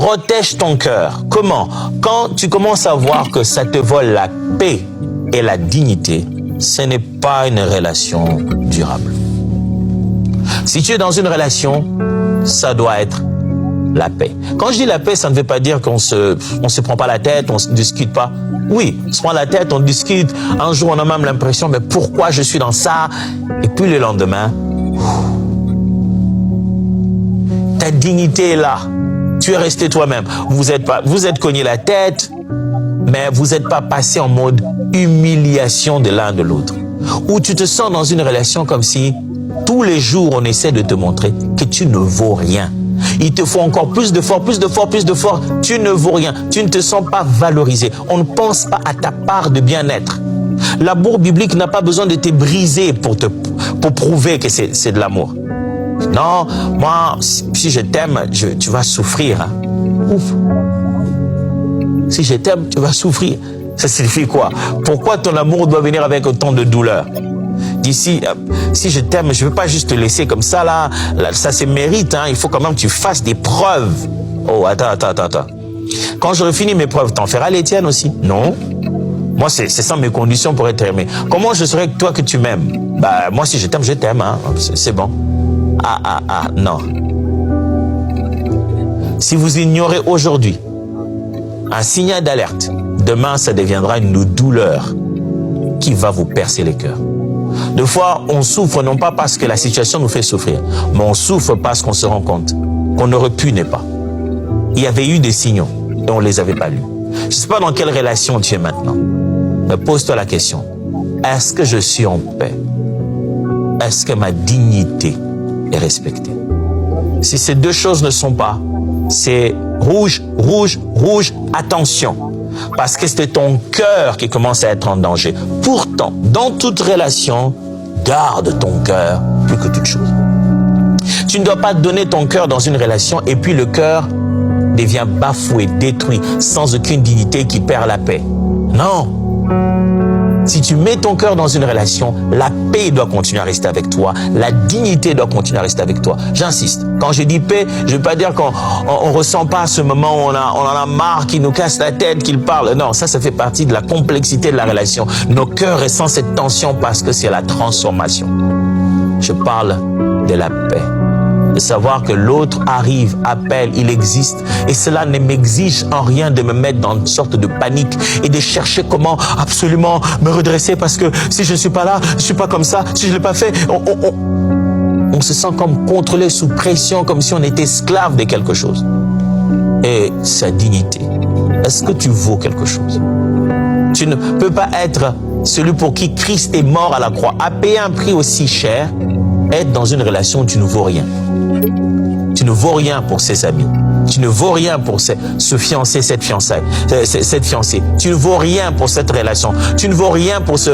Protège ton cœur. Comment? Quand tu commences à voir que ça te vole la paix et la dignité, ce n'est pas une relation durable. Si tu es dans une relation, ça doit être la paix. Quand je dis la paix, ça ne veut pas dire qu'on se prend pas la tête, on se discute pas. Oui, on se prend la tête, on discute. Un jour, on a même l'impression, mais pourquoi je suis dans ça? Et puis le lendemain, ta dignité est là. Tu es resté toi-même. Vous êtes cogné la tête, mais vous n'êtes pas passé en mode humiliation de l'un de l'autre. Où tu te sens dans une relation comme si tous les jours on essaie de te montrer que tu ne vaux rien. Il te faut encore plus d'efforts, plus d'efforts, plus d'efforts. Tu ne vaux rien. Tu ne te sens pas valorisé. On ne pense pas à ta part de bien-être. L'amour biblique n'a pas besoin de te briser pour prouver que c'est de l'amour. Non, moi, si je t'aime, tu vas souffrir. Hein. Ouf. Si je t'aime, tu vas souffrir. Ça signifie quoi? Pourquoi ton amour doit venir avec autant de douleur? D'ici, si je t'aime, je ne veux pas juste te laisser comme ça, là ça se mérite. Hein. Il faut quand même que tu fasses des preuves. Oh, attends. Quand j'aurai fini mes preuves, t'en feras les tiennes aussi? Non. Moi, c'est ça mes conditions pour être aimé. Comment je saurais que toi que tu m'aimes? Bah, moi, si je t'aime, hein. C'est bon. Non. Si vous ignorez aujourd'hui un signal d'alerte, demain, ça deviendra une douleur qui va vous percer les cœurs. Des fois, on souffre non pas parce que la situation nous fait souffrir, mais on souffre parce qu'on se rend compte qu'on aurait pu ne pas. Il y avait eu des signaux et on ne les avait pas lus. Je ne sais pas dans quelle relation tu es maintenant, mais pose-toi la question. Est-ce que je suis en paix? Est-ce que ma dignité est respectée? Si ces deux choses ne sont pas, c'est rouge, attention. Parce que c'est ton cœur qui commence à être en danger. Pourtant, dans toute relation, garde ton cœur plus que toute chose. Tu ne dois pas donner ton cœur dans une relation et puis le cœur devient bafoué, détruit, sans aucune dignité qui perd la paix. Non. Si tu mets ton cœur dans une relation, la paix doit continuer à rester avec toi. La dignité doit continuer à rester avec toi. J'insiste. Quand je dis paix, je ne veux pas dire qu'on ne ressent pas ce moment où on en a marre, qu'il nous casse la tête, qu'il parle. Non, ça fait partie de la complexité de la relation. Nos cœurs ressentent cette tension parce que c'est la transformation. Je parle de la paix. De savoir que l'autre arrive, appelle, il existe. Et cela ne m'exige en rien de me mettre dans une sorte de panique et de chercher comment absolument me redresser parce que si je ne suis pas là, je ne suis pas comme ça, si je ne l'ai pas fait, on se sent comme contrôlé, sous pression, comme si on était esclave de quelque chose. Et sa dignité. Est-ce que tu vaux quelque chose? Tu ne peux pas être celui pour qui Christ est mort à la croix, a payé un prix aussi cher, être dans une relation où tu ne vaux rien. Tu ne vaux rien pour ses amis. Tu ne vaux rien pour ce fiancé, cette fiancée. Tu ne vaux rien pour cette relation. Tu ne vaux rien pour ce